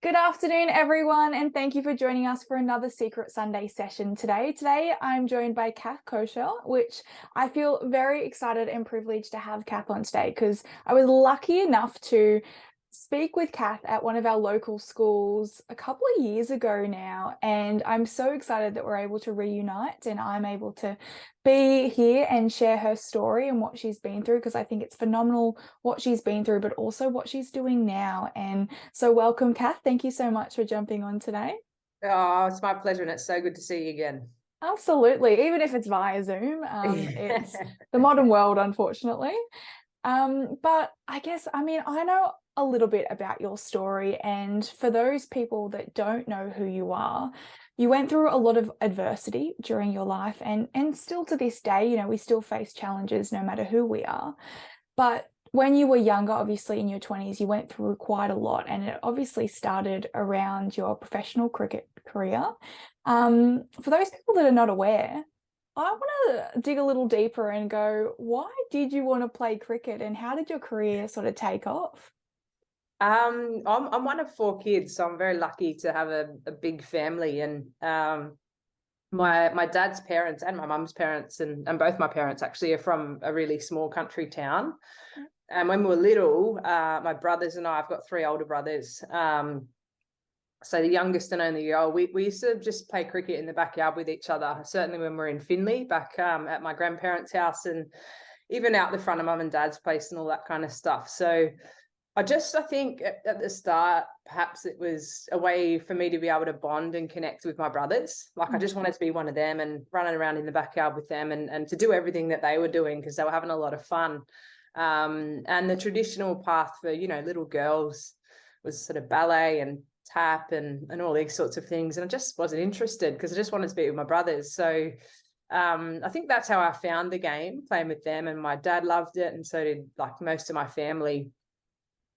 Good afternoon, everyone, and thank you for joining us for another Secret Sunday session today. Today, I'm joined by Kath Koschel, which I feel very excited and privileged to have Kath on today because I was lucky enough to speak with Kath at one of our local schools a couple of years ago now, and I'm so excited that we're able to reunite and I'm able to be here and share her story and what she's been through because I think it's phenomenal what she's been through, but also what she's doing now. And so welcome, Kath. Thank you so much for jumping on today. Oh, it's my pleasure, and it's so good to see you again. Absolutely. Even if it's via Zoom, it's the modern world, unfortunately. But I guess, I know a little bit about your story. And for those people that don't know who you are, you went through a lot of adversity during your life. And still to this day, we still face challenges no matter who we are. But when you were younger, obviously in your 20s, you went through quite a lot, and it obviously started around your professional cricket career. For those people that are not aware, I want to dig a little deeper and go, why did you want to play cricket and how did your career sort of take off? I'm one of four kids, so I'm very lucky to have a big family. And my dad's parents and my mum's parents and both my parents actually are from a really small country town. And when we were little, my brothers and I've got three older brothers. So the youngest and only girl, we used to just play cricket in the backyard with each other, certainly when we were in Finley back at my grandparents' house and even out the front of mum and dad's place and all that kind of stuff. So I think at the start, perhaps it was a way for me to be able to bond and connect with my brothers. Like I just wanted to be one of them and running around in the backyard with them and to do everything that they were doing because they were having a lot of fun. And the traditional path for, little girls was sort of ballet and tap and all these sorts of things. And I just wasn't interested because I just wanted to be with my brothers. So I think that's how I found the game, playing with them. And my dad loved it. And so did like most of my family.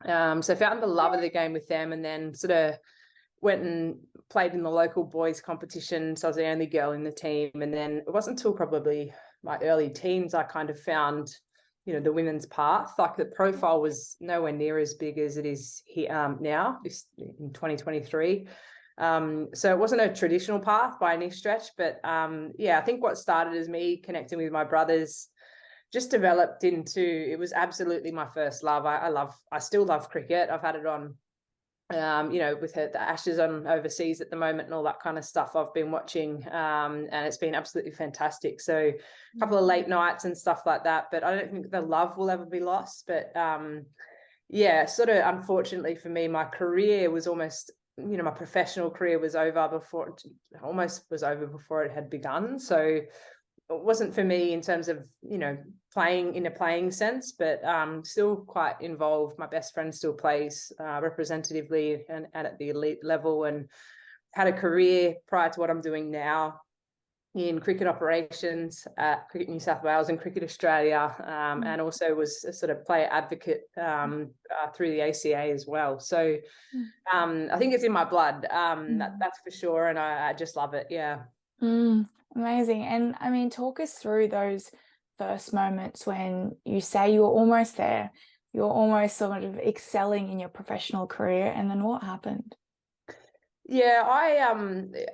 So I found the love of the game with them and then sort of went and played in the local boys competition. So I was the only girl in the team. And then it wasn't until probably my early teens I kind of found the women's path. Like the profile was nowhere near as big as it is here now, in 2023. So it wasn't a traditional path by any stretch, but I think what started as me connecting with my brothers just developed into, it was absolutely my first love. I still love cricket. I've had it on with the Ashes on overseas at the moment and all that kind of stuff I've been watching. And it's been absolutely fantastic. So a couple of late nights and stuff like that, but I don't think the love will ever be lost. But sort of unfortunately for me, my career was almost, my professional career was over before, almost was over before it had begun. So it wasn't for me in terms of, playing in a playing sense, but still quite involved. My best friend still plays representatively and at the elite level and had a career prior to what I'm doing now in cricket operations at Cricket New South Wales and Cricket Australia, and also was a sort of player advocate through the ACA as well. So I think it's in my blood, that's for sure, and I just love it, yeah. Amazing. And talk us through those first moments when you say you were almost there, you're almost sort of excelling in your professional career, and then what happened? Yeah,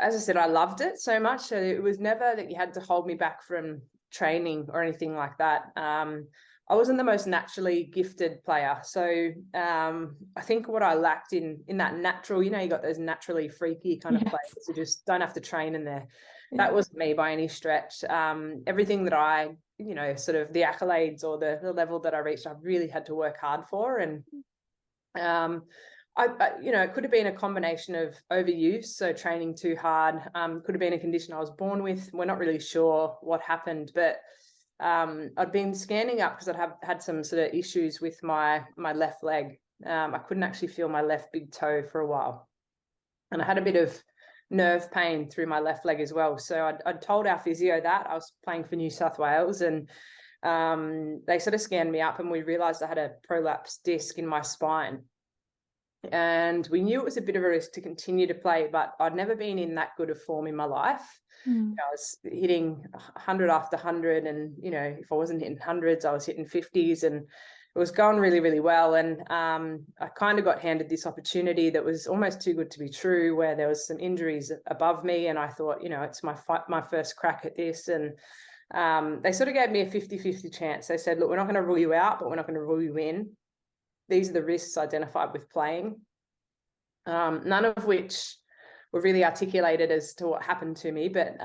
as I said, I loved it so much. So it was never that you had to hold me back from training or anything like that. I wasn't the most naturally gifted player. So I think what I lacked in that natural, you got those naturally freaky kind of players who just don't have to train in there. That wasn't me by any stretch. Everything that I, sort of the accolades or the level that I reached, I really had to work hard for. And it could have been a combination of overuse, so training too hard. Could have been a condition I was born with. We're not really sure what happened, but I'd been scanning up because I'd had some sort of issues with my left leg. I couldn't actually feel my left big toe for a while, and I had a bit of nerve pain through my left leg as well. So I'd told our physio that I was playing for New South Wales, and they sort of scanned me up, and we realised I had a prolapsed disc in my spine. And we knew it was a bit of a risk to continue to play, but I'd never been in that good of form in my life. I was hitting 100 after 100, and if I wasn't hitting hundreds, I was hitting 50s, and it was going really, really well. And I kind of got handed this opportunity that was almost too good to be true, where there was some injuries above me. And I thought, it's my first crack at this. And they sort of gave me a 50-50 chance. They said, look, we're not going to rule you out, but we're not going to rule you in. These are the risks identified with playing, none of which were really articulated as to what happened to me. But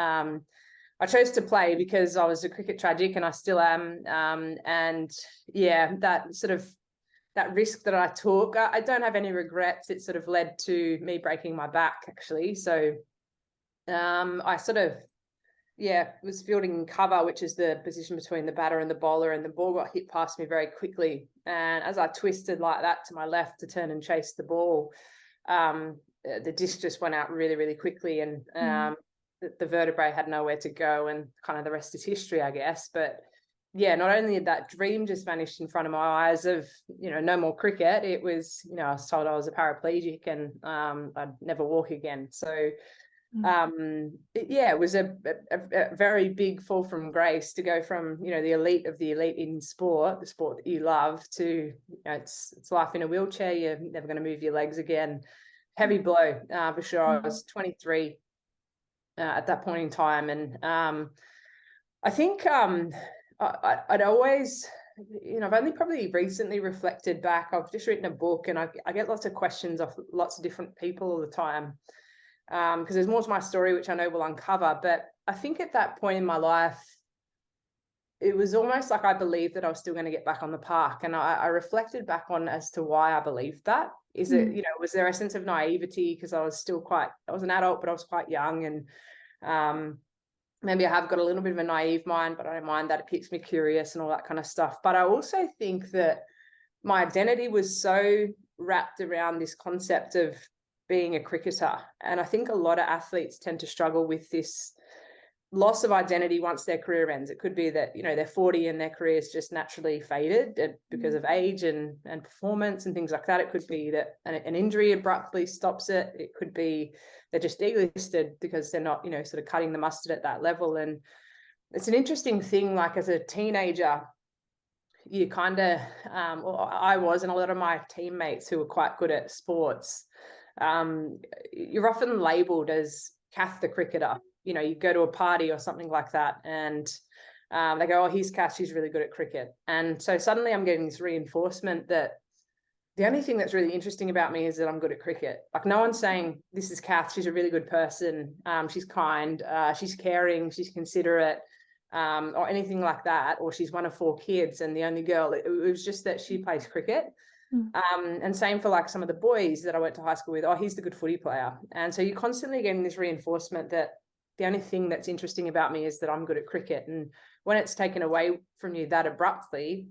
I chose to play because I was a cricket tragic, and I still am. And yeah, that risk that I took, I don't have any regrets. It sort of led to me breaking my back, actually. So I sort of, was fielding cover, which is the position between the batter and the bowler, and the ball got hit past me very quickly. And as I twisted like that to my left to turn and chase the ball, the disc just went out really, really quickly, and the vertebrae had nowhere to go, and kind of the rest is history, I guess. But yeah, not only did that dream just vanish in front of my eyes of, no more cricket, it was, I was told I was a paraplegic, and I'd never walk again. So it was a very big fall from grace to go from, the elite of the elite in sport, the sport that you love, to, it's life in a wheelchair. You're never going to move your legs again. Heavy blow, for sure. I was 23 at that point in time. And I think I'd always, I've only probably recently reflected back. I've just written a book, and I get lots of questions off lots of different people all the time, because there's more to my story, which I know we'll uncover. But I think at that point in my life, it was almost like I believed that I was still going to get back on the park. And I reflected back on as to why I believed that. Is it, was there a sense of naivety because I was an adult, but I was quite young, and maybe I have got a little bit of a naive mind, but I don't mind that. It keeps me curious and all that kind of stuff. But I also think that my identity was so wrapped around this concept of being a cricketer. And I think a lot of athletes tend to struggle with this loss of identity once their career ends. It could be that, they're 40 and their career's just naturally faded because of age and performance and things like that. It could be that an injury abruptly stops it. It could be they're just delisted because they're not, sort of cutting the mustard at that level. And it's an interesting thing, like as a teenager, you kind of, I was, and a lot of my teammates who were quite good at sports, you're often labelled as Kath the cricketer. You go to a party or something like that, and they go, oh, here's Kath, she's really good at cricket. And so suddenly I'm getting this reinforcement that the only thing that's really interesting about me is that I'm good at cricket. Like, no one's saying, this is Kath, she's a really good person, she's kind, she's caring, she's considerate, or anything like that, or she's one of 4 kids and the only girl. It was just that she plays cricket. And same for like some of the boys that I went to high school with. Oh, he's the good footy player. And so you're constantly getting this reinforcement that the only thing that's interesting about me is that I'm good at cricket. And when it's taken away from you that abruptly,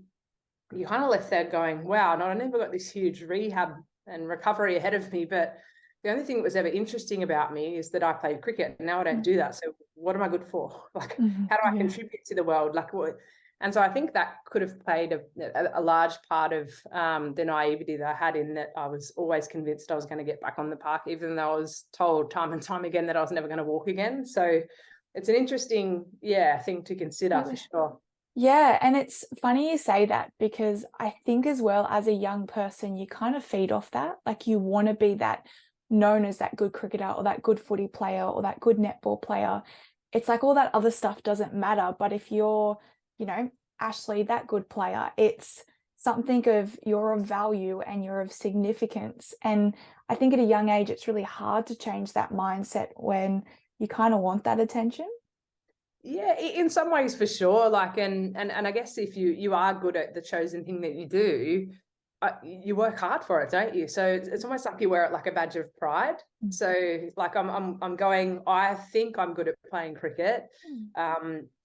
you kind of left there going, wow, not only have I got this huge rehab and recovery ahead of me, but the only thing that was ever interesting about me is that I played cricket, and now I don't do that. So what am I good for? Like, how do I contribute to the world? Like, what? And so I think that could have played a large part of the naivety that I had, in that I was always convinced I was going to get back on the park, even though I was told time and time again that I was never going to walk again. So it's an interesting, thing to consider for sure. Yeah, and it's funny you say that, because I think as well, as a young person, you kind of feed off that. Like, you want to be that known as that good cricketer or that good footy player or that good netball player. It's like all that other stuff doesn't matter. But if you're, Ashley, that good player, it's something of you're of value and you're of significance. And I think at a young age, it's really hard to change that mindset when you kind of want that attention. Yeah, in some ways for sure. Like, and I guess if you are good at the chosen thing that you do, you work hard for it, don't you? So it's almost like you wear it like a badge of pride. So like I'm going, I think I'm good at playing cricket.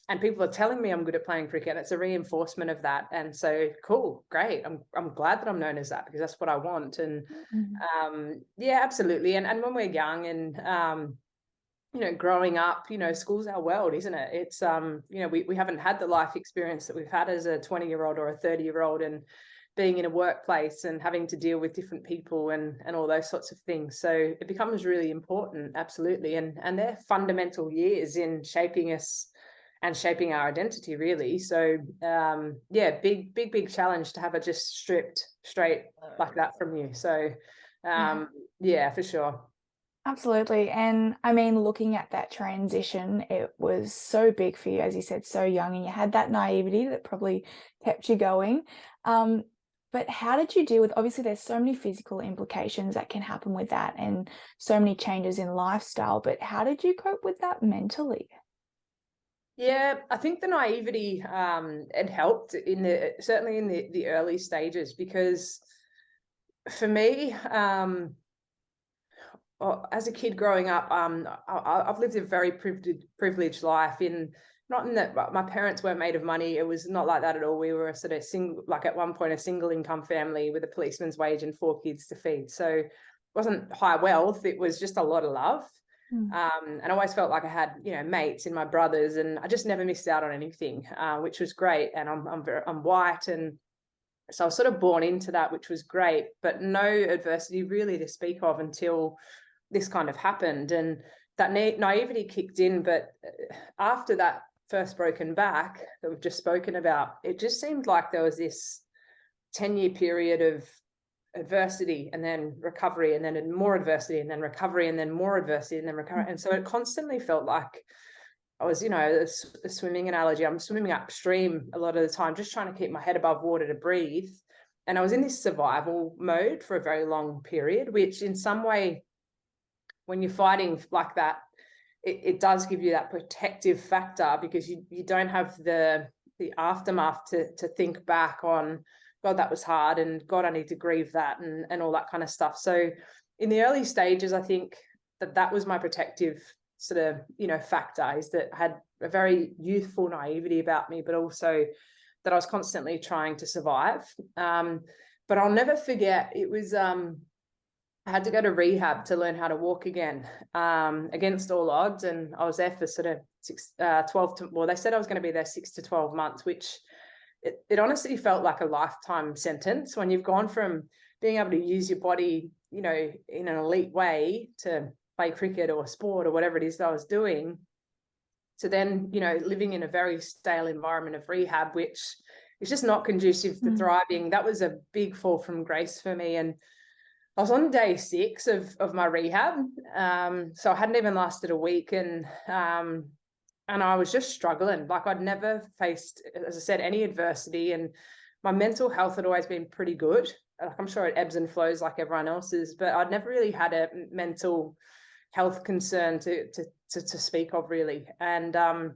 And people are telling me I'm good at playing cricket. It's a reinforcement of that. And so, cool, great. I'm glad that I'm known as that, because that's what I want. And absolutely. And when we're young and growing up, school's our world, isn't it? It's we haven't had the life experience that we've had as a 20-year-old or a 30-year-old, and being in a workplace and having to deal with different people and all those sorts of things. So it becomes really important, absolutely. And they're fundamental years in shaping us and shaping our identity, really. So yeah, big challenge to have it just stripped straight like that from you. So yeah, for sure. Absolutely. And I mean, looking at that transition, it was so big for you, as you said, so young, and you had that naivety that probably kept you going. But how did you deal with, obviously, there's so many physical implications that can happen with that and so many changes in lifestyle, but how did you cope with that mentally? Yeah, I think the naivety it helped certainly in the early stages, because for me, as a kid growing up, I've lived a very privileged life, not in that my parents weren't made of money. It was not like that at all. We were a sort of like at one point, a single income family with a policeman's wage and 4 kids to feed. So it wasn't high wealth. It was just a lot of love. And I always felt like I had, mates in my brothers, and I just never missed out on anything, which was great. And I'm white, and so I was sort of born into that, which was great, but no adversity really to speak of until this kind of happened, and that naivety kicked in. But after that first broken back that we've just spoken about, it just seemed like there was this 10-year period of adversity and then recovery, and then more adversity and then recovery, and then more adversity and then recovery. And so it constantly felt like I was, a swimming analogy, I'm swimming upstream a lot of the time, just trying to keep my head above water to breathe. And I was in this survival mode for a very long period, which in some way, when you're fighting like that, it does give you that protective factor, because you don't have the aftermath to think back on, God, that was hard, and God, I need to grieve that, and all that kind of stuff. So in the early stages, I think that was my protective sort of, factor, is that I had a very youthful naivety about me, but also that I was constantly trying to survive. But I'll never forget, it was I had to go to rehab to learn how to walk again, against all odds. And I was there for sort of 12 to, well, they said I was going to be there 6 to 12 months, which it honestly felt like a lifetime sentence, when you've gone from being able to use your body, in an elite way to play cricket or sport or whatever it is that I was doing, to then, living in a very stale environment of rehab, which is just not conducive to thriving. That was a big fall from grace for me. And I was on day 6 of my rehab. So I hadn't even lasted a week, and I was just struggling. Like, I'd never faced, as I said, any adversity, and my mental health had always been pretty good. Like, I'm sure it ebbs and flows like everyone else's, but I'd never really had a mental health concern to speak of, really. And oh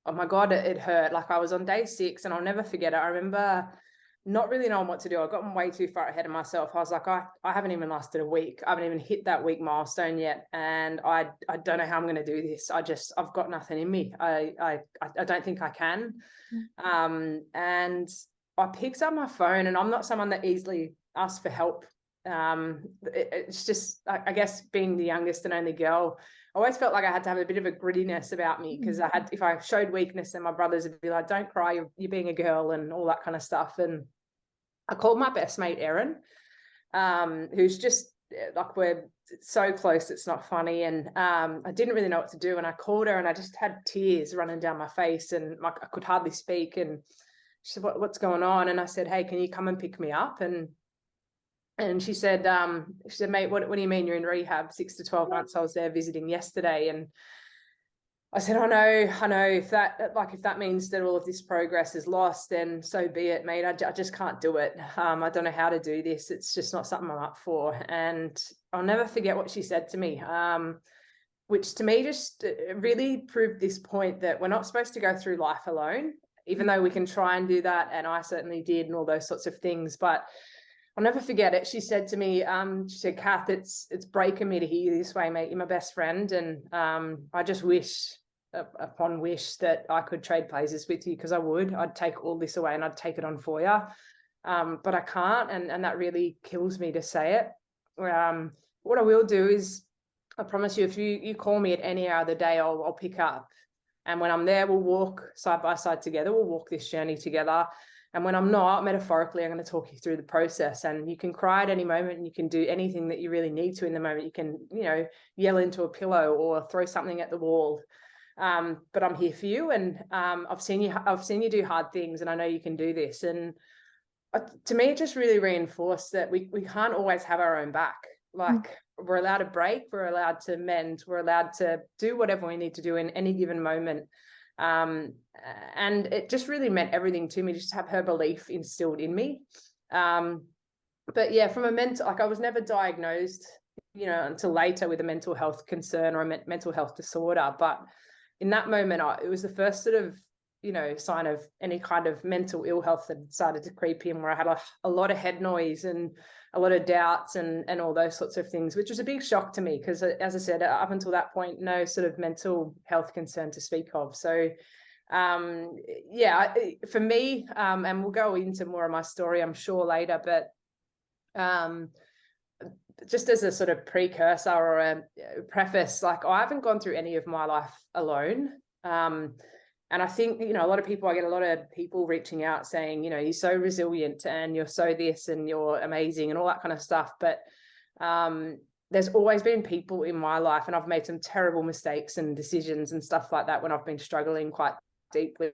my God, it hurt. Like, I was on day 6, and I'll never forget it. I remember not really knowing what to do. I got way too far ahead of myself. I was like, I haven't even lasted a week. I haven't even hit that week milestone yet. And I don't know how I'm going to do this. I've got nothing in me. I don't think I can. And I picked up my phone, and I'm not someone that easily asks for help. It's just, I guess, being the youngest and only girl, I always felt like I had to have a bit of a grittiness about me, because if I showed weakness, then my brothers would be like, don't cry, you're being a girl, and all that kind of stuff. And I called my best mate, Erin, who's just like, we're so close, it's not funny. And I didn't really know what to do. And I called her, and I just had tears running down my face, and I could hardly speak. And she said, what's going on? And I said, hey, can you come and pick me up? And she said, mate, what do you mean you're in rehab? 6 to 12 months. I was there visiting yesterday. And I said, I know, if that means that all of this progress is lost, then so be it, mate. I just can't do it. I don't know how to do this. It's just not something I'm up for. And I'll never forget what she said to me, which to me just really proved this point that we're not supposed to go through life alone, even though we can try and do that. And I certainly did, and all those sorts of things. But I'll never forget it. She said to me, she said, Kath, it's breaking me to hear you this way, mate. You're my best friend. And I just wish that I could trade places with you, because I'd take all this away and I'd take it on for you. But I can't. And that really kills me to say it. What I will do is, I promise you, if you call me at any hour of the day, I'll pick up. And when I'm there, we'll walk side by side together. We'll walk this journey together. And when I'm not, metaphorically, I'm going to talk you through the process. And you can cry at any moment, and you can do anything that you really need to in the moment. You can, yell into a pillow or throw something at the wall. but I'm here for you, and I've seen you do hard things, and I know you can do this. And to me, it just really reinforced that we can't always have our own back. Like, we're allowed to break, we're allowed to mend, we're allowed to do whatever we need to do in any given moment. And it just really meant everything to me, just to have her belief instilled in me. But yeah, from a mental, like, I was never diagnosed, until later with a mental health concern or a mental health disorder. But in that moment, it was the first sort of, sign of any kind of mental ill health that started to creep in, where I had a lot of head noise and a lot of doubts and all those sorts of things, which was a big shock to me, because, as I said, up until that point, no sort of mental health concern to speak of. So for me, and we'll go into more of my story, I'm sure, later, but just as a sort of precursor or a preface, like, I haven't gone through any of my life alone. And I think, a lot of people, I get a lot of people reaching out saying, you're so resilient and you're so this and you're amazing and all that kind of stuff. But there's always been people in my life, and I've made some terrible mistakes and decisions and stuff like that when I've been struggling quite deeply.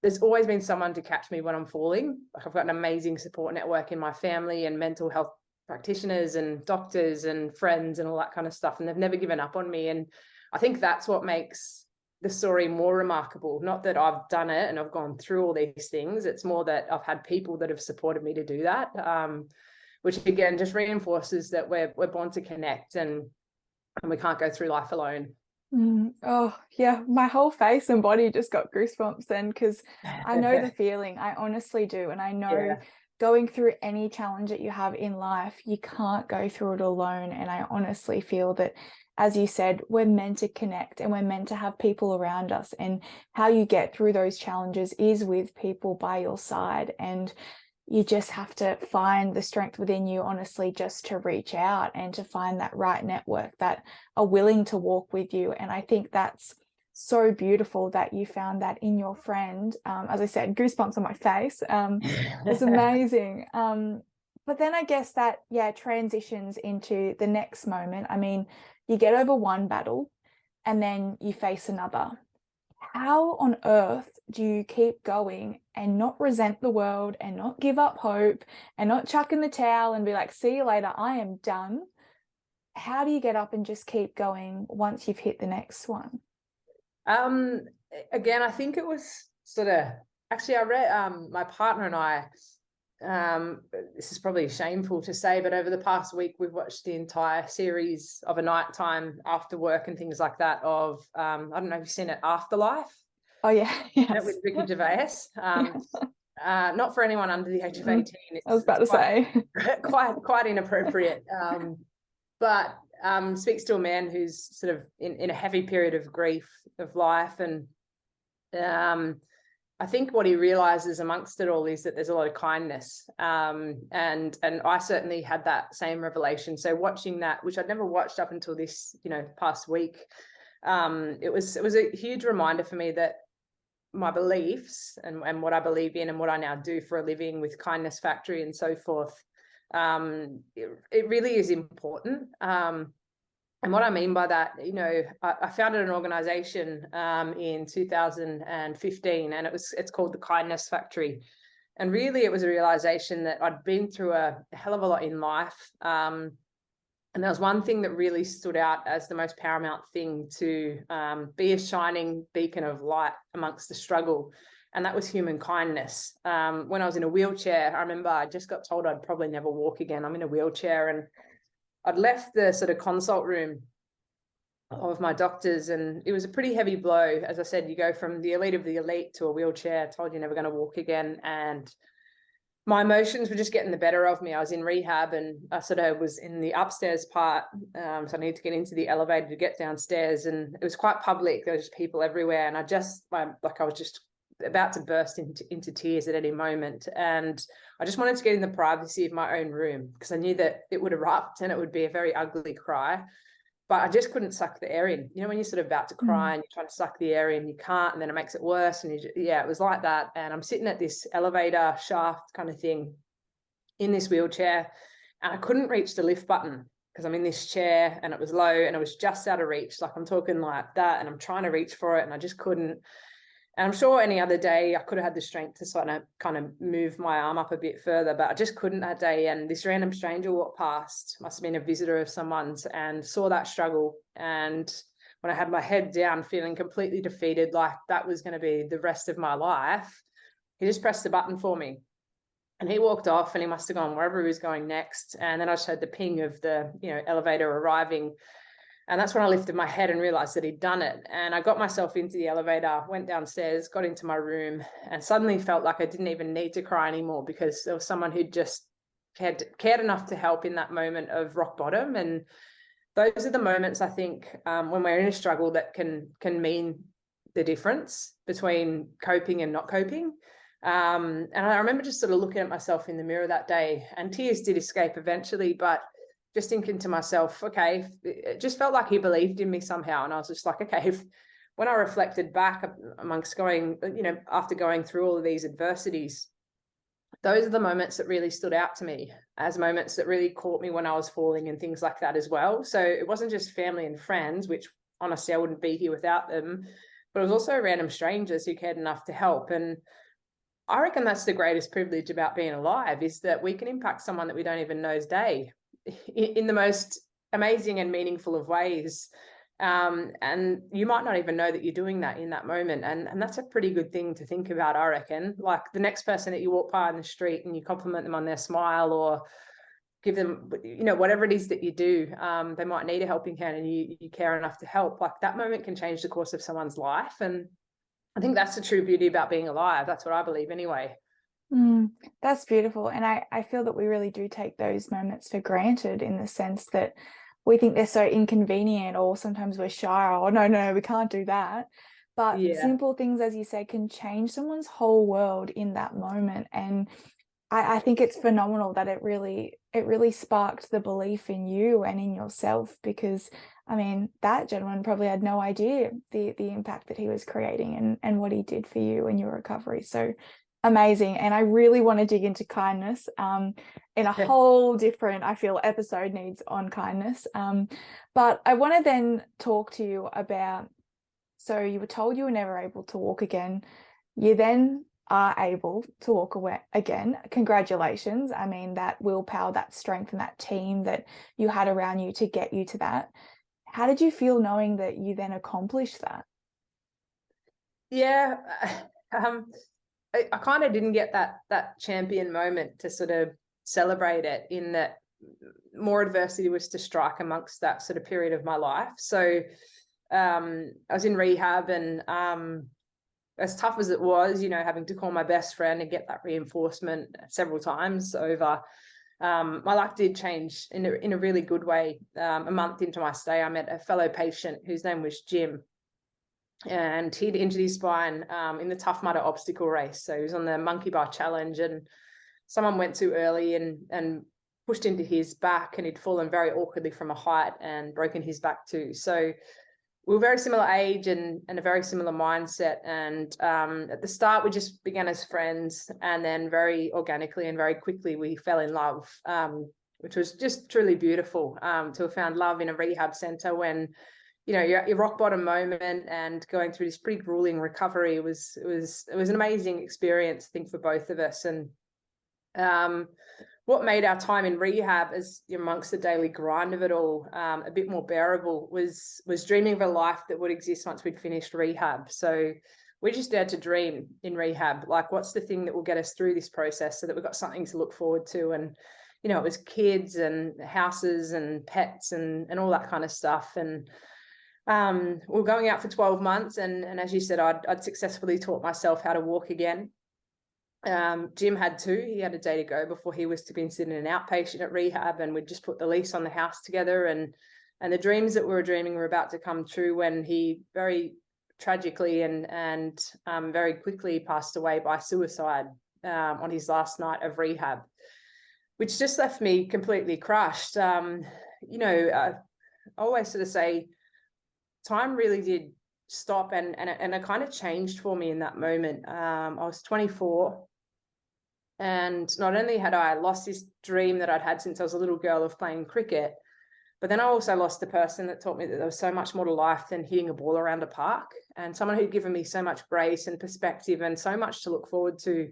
There's always been someone to catch me when I'm falling. Like, I've got an amazing support network in my family and mental health practitioners and doctors and friends and all that kind of stuff. And they've never given up on me. And I think that's what makes the story more remarkable. Not that I've done it and I've gone through all these things. It's more that I've had people that have supported me to do that, which again just reinforces that we're born to connect, and we can't go through life alone. Oh yeah, my whole face and body just got goosebumps then, because I know the feeling. I honestly do. And I know going through any challenge that you have in life, you can't go through it alone. And I honestly feel that, as you said, we're meant to connect and we're meant to have people around us. And how you get through those challenges is with people by your side. And you just have to find the strength within you, honestly, just to reach out and to find that right network that are willing to walk with you. And I think that's so beautiful that you found that in your friend. As I said, goosebumps on my face. It's amazing. But then I guess that, transitions into the next moment. I mean, you get over one battle and then you face another. How on earth do you keep going and not resent the world and not give up hope and not chuck in the towel and be like, see you later, I am done? How do you get up and just keep going once you've hit the next one? Again, I think it was sort of, actually, I read, my partner and I, this is probably shameful to say, but over the past week, we've watched the entire series of a nighttime after work and things like that of, I don't know if you've seen it, Afterlife. Oh yeah, yes. With Ricky Gervais. Not for anyone under the age of 18. I was about to say. Quite inappropriate. But speaks to a man who's sort of in a heavy period of grief of life. And I think what he realizes amongst it all is that there's a lot of kindness. And I certainly had that same revelation. So watching that, which I'd never watched up until this, past week, it was a huge reminder for me that my beliefs and what I believe in and what I now do for a living with Kindness Factory and so forth, it really is important. And what I mean by that, I founded an organization in 2015, and it's called the Kindness Factory. And really it was a realization that I'd been through a hell of a lot in life. And there was one thing that really stood out as the most paramount thing, to be a shining beacon of light amongst the struggle. And that was human kindness. When I was in a wheelchair, I remember I just got told I'd probably never walk again. I'm in a wheelchair, and I'd left the sort of consult room of my doctors, and it was a pretty heavy blow. As I said, you go from the elite of the elite to a wheelchair, told you're never going to walk again. And my emotions were just getting the better of me. I was in rehab, and I sort of was in the upstairs part. So I needed to get into the elevator to get downstairs, and it was quite public. There was just people everywhere. And I was just about to burst into tears at any moment. And I just wanted to get in the privacy of my own room, because I knew that it would erupt and it would be a very ugly cry. But I just couldn't suck the air in. When you're sort of about to cry and you're trying to suck the air in, you can't, and then it makes it worse. And it was like that. And I'm sitting at this elevator shaft kind of thing in this wheelchair, and I couldn't reach the lift button. because I'm in this chair and it was low and it was just out of reach. Like I'm talking like that, and I'm trying to reach for it and I just couldn't. And I'm sure any other day I could have had the strength to sort of kind of move my arm up a bit further, but I just couldn't that day. And this random stranger walked past, must have been a visitor of someone's, and saw that struggle. And when I had my head down, feeling completely defeated, like that was going to be the rest of my life, he just pressed the button for me. And he walked off, and he must have gone wherever he was going next. And then I just heard the ping of the, elevator arriving. And that's when I lifted my head and realized that he'd done it. And I got myself into the elevator, went downstairs, got into my room, and suddenly felt like I didn't even need to cry anymore, because there was someone who just cared enough to help in that moment of rock bottom. And those are the moments, I think, when we're in a struggle, that can mean the difference between coping and not coping. And I remember just sort of looking at myself in the mirror that day, and tears did escape eventually, but just thinking to myself, okay, it just felt like he believed in me somehow. And I was just like, okay, when I reflected back amongst after going through all of these adversities, those are the moments that really stood out to me as moments that really caught me when I was falling and things like that as well. So it wasn't just family and friends, which honestly I wouldn't be here without them, but it was also random strangers who cared enough to help. And I reckon that's the greatest privilege about being alive, is that we can impact someone that we don't even know's day in the most amazing and meaningful of ways. And you might not even know that you're doing that in that moment. And that's a pretty good thing to think about, I reckon. Like the next person that you walk by on the street and you compliment them on their smile, or give them, whatever it is that you do, they might need a helping hand and you care enough to help. Like that moment can change the course of someone's life. And I think that's the true beauty about being alive. That's what I believe anyway. That's beautiful. And I feel that we really do take those moments for granted, in the sense that we think they're so inconvenient, or sometimes we're shy, or no, we can't do that. But simple things, as you say, can change someone's whole world in that moment. And I think it's phenomenal that it really sparked the belief in you and in yourself, because I mean, that gentleman probably had no idea the impact that he was creating and what he did for you and your recovery. So amazing. And I really want to dig into kindness in a whole different, I feel, episode needs on kindness. But I want to then talk to you about, so you were told you were never able to walk again. You then are able to walk away again. Congratulations. I mean, that willpower, that strength, and that team that you had around you to get you to that. How did you feel knowing that you then accomplished that? Yeah. I kind of didn't get that champion moment to sort of celebrate it, in that more adversity was to strike amongst that sort of period of my life. So I was in rehab, and as tough as it was, having to call my best friend and get that reinforcement several times over, my life did change in a really good way. A month into my stay, I met a fellow patient whose name was Jim. And he'd injured his spine in the Tough Mudder obstacle race. So he was on the monkey bar challenge, and someone went too early and pushed into his back, and he'd fallen very awkwardly from a height and broken his back too. So we were very similar age and a very similar mindset. And at the start, we just began as friends, and then very organically and very quickly we fell in love, which was just truly beautiful, to have found love in a rehab centre when you're at your rock bottom moment and going through this pretty grueling recovery. It was an amazing experience, I think, for both of us. And what made our time in rehab, as amongst the daily grind of it all, a bit more bearable was dreaming of a life that would exist once we'd finished rehab. So we just dared to dream in rehab, like, what's the thing that will get us through this process so that we've got something to look forward to. And it was kids and houses and pets and all that kind of stuff. And we were going out for 12 months, and as you said, I'd successfully taught myself how to walk again. Jim had too. He had a day to go before he was to be considered an outpatient at rehab, and we'd just put the lease on the house together, and the dreams that we were dreaming were about to come true when he very tragically and very quickly passed away by suicide on his last night of rehab, which just left me completely crushed. I always sort of say, time really did stop, and it kind of changed for me in that moment. I was 24, and not only had I lost this dream that I'd had since I was a little girl of playing cricket, But then I also lost a person that taught me that there was so much more to life than hitting a ball around a park, and someone who'd given me so much grace and perspective and so much to look forward to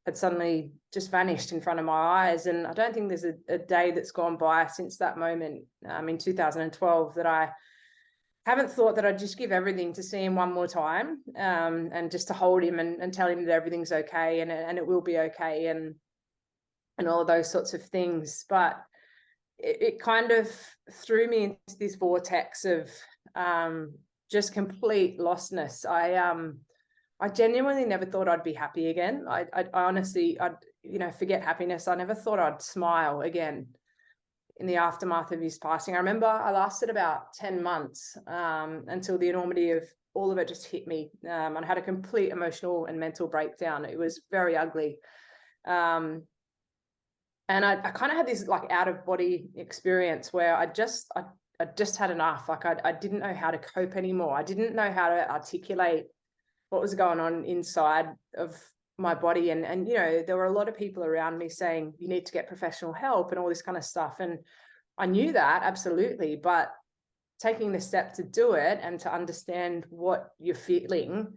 had suddenly just vanished in front of my eyes. And I don't think there's a day that's gone by since that moment in 2012 that I haven't thought that I'd just give everything to see him one more time, and just to hold him and tell him that everything's okay and it will be okay, and all of those sorts of things. But it kind of threw me into this vortex of just complete lostness. I genuinely never thought I'd be happy again. I honestly, forget happiness. I never thought I'd smile again in the aftermath of his passing. I remember I lasted about 10 months until the enormity of all of it just hit me. I had a complete emotional and mental breakdown. It was very ugly. And I kind of had this like out of body experience where I just had enough. Like I didn't know how to cope anymore. I didn't know how to articulate what was going on inside of my body. And there were a lot of people around me saying, you need to get professional help and all this kind of stuff. And I knew that, absolutely. But taking the step to do it and to understand what you're feeling,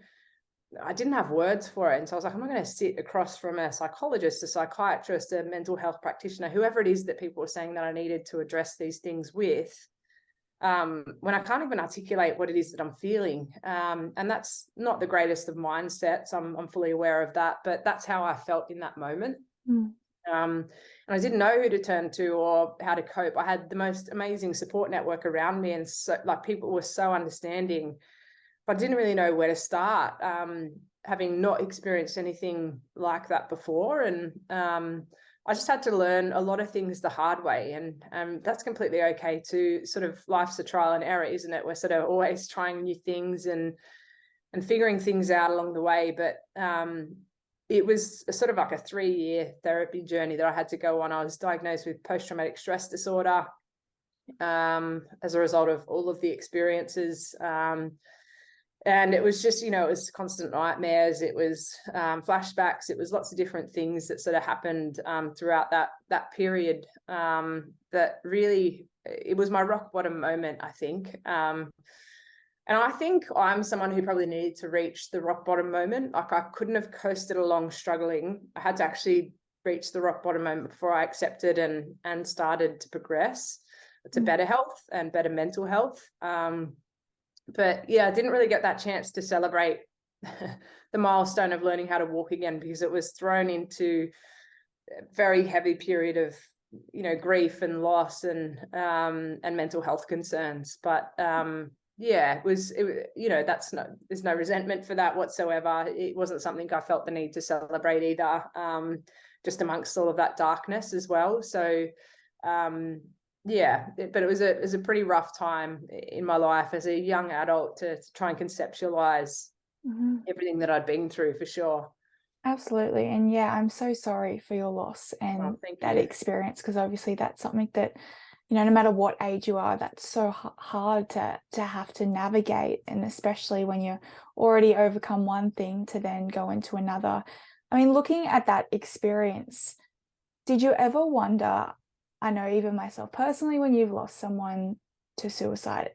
I didn't have words for it. And so I was like, I'm not going to sit across from a psychologist, a psychiatrist, a mental health practitioner, whoever it is that people were saying that I needed to address these things with, when I can't even articulate what it is that I'm feeling. And that's not the greatest of mindsets. I'm fully aware of that, but that's how I felt in that moment. And I didn't know who to turn to or how to cope. I had the most amazing support network around me, and so like people were so understanding, but I didn't really know where to start, having not experienced anything like that before. And I just had to learn a lot of things the hard way, and that's completely okay too. Sort of life's a trial and error, isn't it? We're sort of always trying new things and figuring things out along the way. But it was sort of like a 3-year therapy journey that I had to go on. I was diagnosed with post-traumatic stress disorder as a result of all of the experiences. And it was just, it was constant nightmares. It was flashbacks. It was lots of different things that sort of happened throughout that period. That really, it was my rock bottom moment, I think. And I think I'm someone who probably needed to reach the rock bottom moment. Like I couldn't have coasted along struggling. I had to actually reach the rock bottom moment before I accepted and started to progress to better health and better mental health. But yeah, I didn't really get that chance to celebrate the milestone of learning how to walk again, because it was thrown into a very heavy period of, grief and loss and mental health concerns. But yeah, there's no resentment for that whatsoever. It wasn't something I felt the need to celebrate either, just amongst all of that darkness as well. So but it was a pretty rough time in my life as a young adult to try and conceptualize everything that I'd been through, for sure. Absolutely. And yeah, I'm so sorry for your loss and that experience, because obviously that's something that, no matter what age you are, that's so hard to have to navigate. And especially when you're already overcome one thing to then go into another. I mean, looking at that experience, did you ever wonder, I know even myself personally, when you've lost someone to suicide,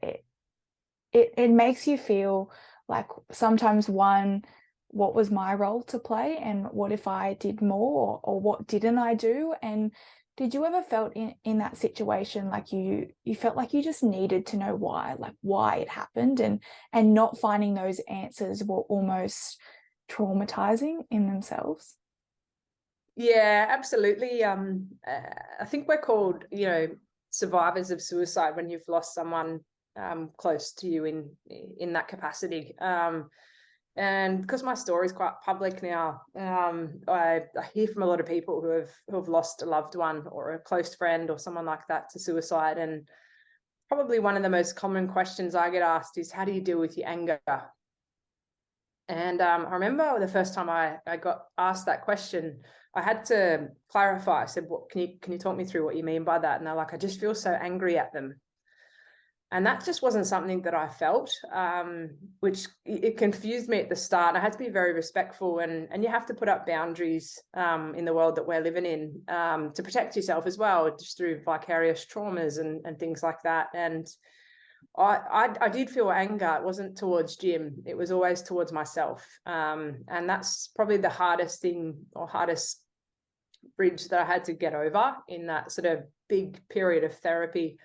it makes you feel like sometimes what was my role to play, and what if I did more, or what didn't I do? And did you ever felt in that situation like you felt like you just needed to know why it happened, and not finding those answers were almost traumatizing in themselves? Yeah, absolutely. I think we're called, survivors of suicide when you've lost someone close to you in that capacity. And because my story is quite public now, I hear from a lot of people who have lost a loved one or a close friend or someone like that to suicide. And probably one of the most common questions I get asked is, how do you deal with your anger? And I remember the first time I got asked that question, I had to clarify. I said, "What can you talk me through what you mean by that?" And they're like, "I just feel so angry at them." And that just wasn't something that I felt, which it confused me at the start. I had to be very respectful, and you have to put up boundaries in the world that we're living in, to protect yourself as well, just through vicarious traumas and things like that. And I did feel anger. It wasn't towards Jim. It was always towards myself. And that's probably the hardest thing, or hardest bridge that I had to get over in that sort of big period of therapy.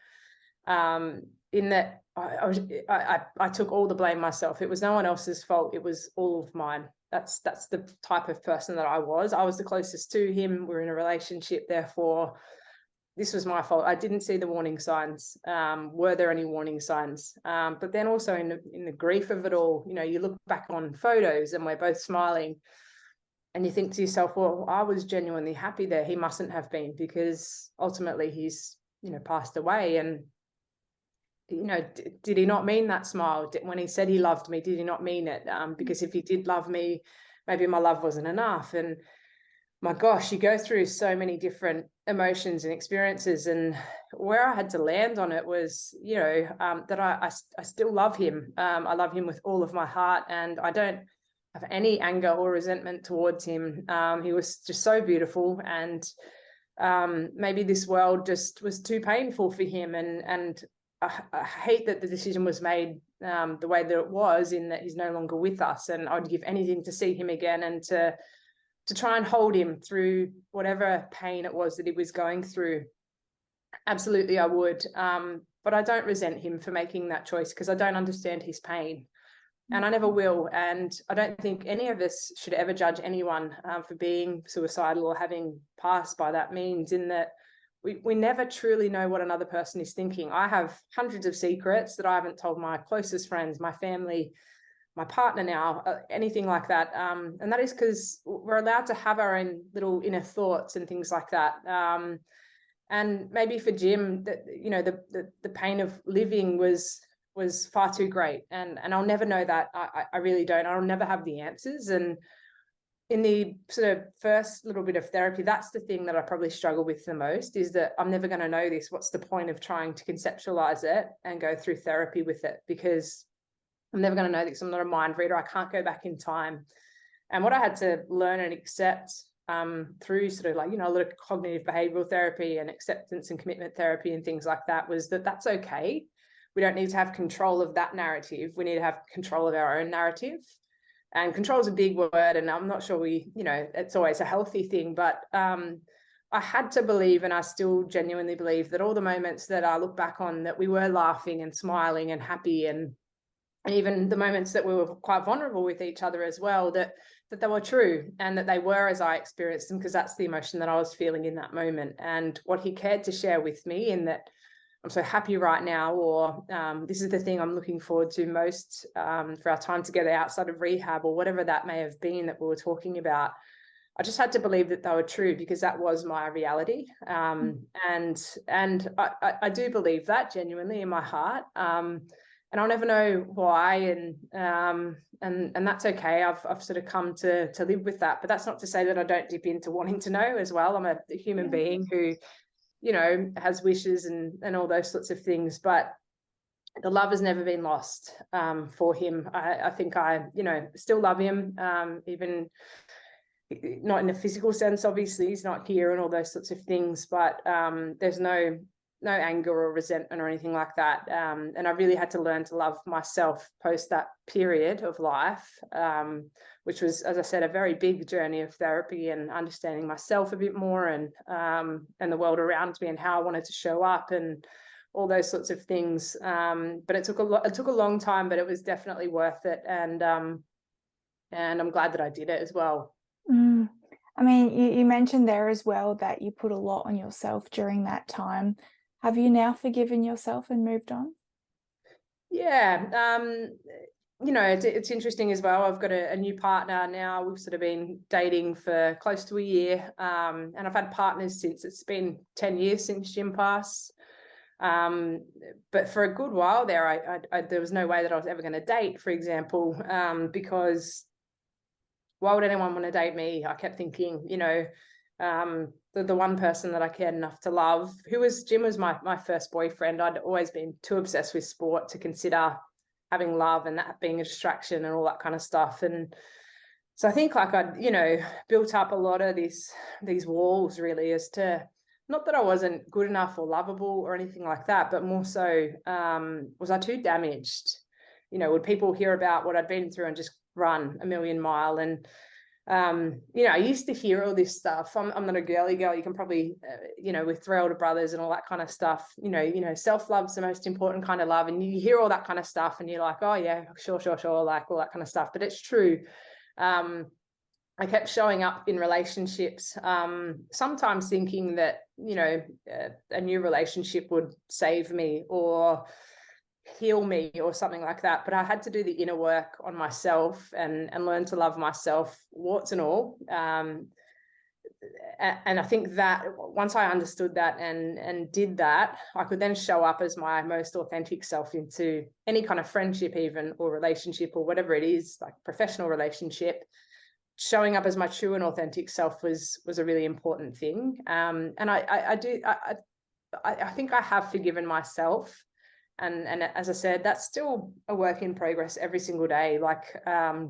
In that I took all the blame myself. It was no one else's fault. It was all of mine. That's the type of person that I was. I was the closest to him. We're in a relationship, therefore this was my fault. I didn't see the warning signs. Were there any warning signs? But then also in the grief of it all, you know, you look back on photos and we're both smiling, and you think to yourself, well, I was genuinely happy there. He mustn't have been, because ultimately he's, you know, passed away. And you know, did he not mean that smile? When he said he loved me, did he not mean it? Because if he did love me, maybe my love wasn't enough. And my gosh, you go through so many different emotions and experiences. And where I had to land on it was, you know, that I still love him. I love him with all of my heart, and I don't have any anger or resentment towards him. He was just so beautiful, and maybe this world just was too painful for him. And I hate that the decision was made the way that it was, in that he's no longer with us. And I'd give anything to see him again, and to try and hold him through whatever pain it was that he was going through. Absolutely, I would. But I don't resent him for making that choice, because I don't understand his pain, and I never will. And I don't think any of us should ever judge anyone for being suicidal or having passed by that means, in that we never truly know what another person is thinking. I have hundreds of secrets that I haven't told my closest friends, my family, my partner now, anything like that. And that is because we're allowed to have our own little inner thoughts and things like that. And maybe for Jim, that, you know, the pain of living was far too great. And I'll never know that. I really don't. I'll never have the answers. And in the sort of first little bit of therapy, that's the thing that I probably struggle with the most, is that I'm never going to know this. What's the point of trying to conceptualize it and go through therapy with it? Because I'm never going to know this. I'm not a mind reader. I can't go back in time. And what I had to learn and accept through sort of, like, you know, a lot of cognitive behavioral therapy and acceptance and commitment therapy and things like that, was that that's okay. We don't need to have control of that narrative. We need to have control of our own narrative. And control is a big word, and I'm not sure you know, it's always a healthy thing, but I had to believe, and I still genuinely believe, that all the moments that I look back on, that we were laughing and smiling and happy, and even the moments that we were quite vulnerable with each other as well, that they were true, and that they were as I experienced them, because that's the emotion that I was feeling in that moment. And what he cared to share with me, in that I'm so happy right now, or this is the thing I'm looking forward to most for our time together outside of rehab, or whatever that may have been that we were talking about. I just had to believe that they were true, because that was my reality. And I do believe that genuinely in my heart. And I'll never know why, and that's okay. I've sort of come to live with that. But that's not to say that I don't dip into wanting to know as well. I'm a human being who, you know, has wishes and all those sorts of things. But the love has never been lost for him. I think I, you know, still love him, even not in a physical sense. Obviously, he's not here and all those sorts of things. But there's no anger or resentment or anything like that. And I really had to learn to love myself post that period of life, which was, as I said, a very big journey of therapy and understanding myself a bit more, and the world around me, and how I wanted to show up, and all those sorts of things. But it took a long time, but it was definitely worth it. And I'm glad that I did it as well. I mean, you mentioned there as well that you put a lot on yourself during that time. Have you now forgiven yourself and moved on? Yeah. You know, it's interesting as well. I've got a new partner now. We've sort of been dating for close to a year. And I've had partners since. It's been 10 years since Jim passed. But for a good while there, there was no way that I was ever going to date, for example, because why would anyone want to date me? I kept thinking, you know, the one person that I cared enough to love, Jim was my first boyfriend. I'd always been too obsessed with sport to consider having love and that being a distraction and all that kind of stuff. And so I think like I'd, built up a lot of these walls really, as to, not that I wasn't good enough or lovable or anything like that, but more so, was I too damaged? Would people hear about what I'd been through and just run a million mile? And I used to hear all this stuff. I'm not a girly girl. You can probably, with 3 older brothers and all that kind of stuff, self-love's the most important kind of love. And you hear all that kind of stuff and you're like, oh yeah, sure. Like all that kind of stuff. But it's true. I kept showing up in relationships, sometimes thinking that, a new relationship would save me or heal me or something like that. But I had to do the inner work on myself and learn to love myself, warts and all. And I think that once I understood that and did that, I could then show up as my most authentic self into any kind of friendship even, or relationship, or whatever it is, like professional relationship. Showing up as my true and authentic self was a really important thing. And I think I have forgiven myself. And as I said, that's still a work in progress every single day. I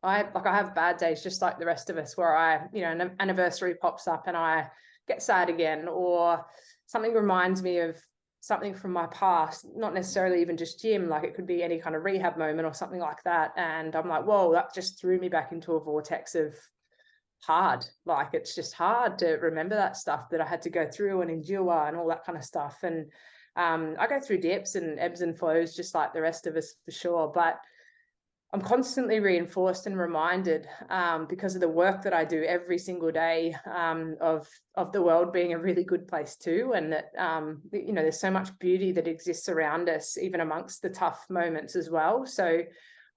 have bad days just like the rest of us, where an anniversary pops up and I get sad again, or something reminds me of something from my past, not necessarily even just gym, like it could be any kind of rehab moment or something like that. And I'm like, whoa, that just threw me back into a vortex of hard. Like, it's just hard to remember that stuff that I had to go through and endure and all that kind of stuff. And I go through dips and ebbs and flows just like the rest of us, for sure. But I'm constantly reinforced and reminded, because of the work that I do every single day, of the world being a really good place too. And that, there's so much beauty that exists around us, even amongst the tough moments as well. So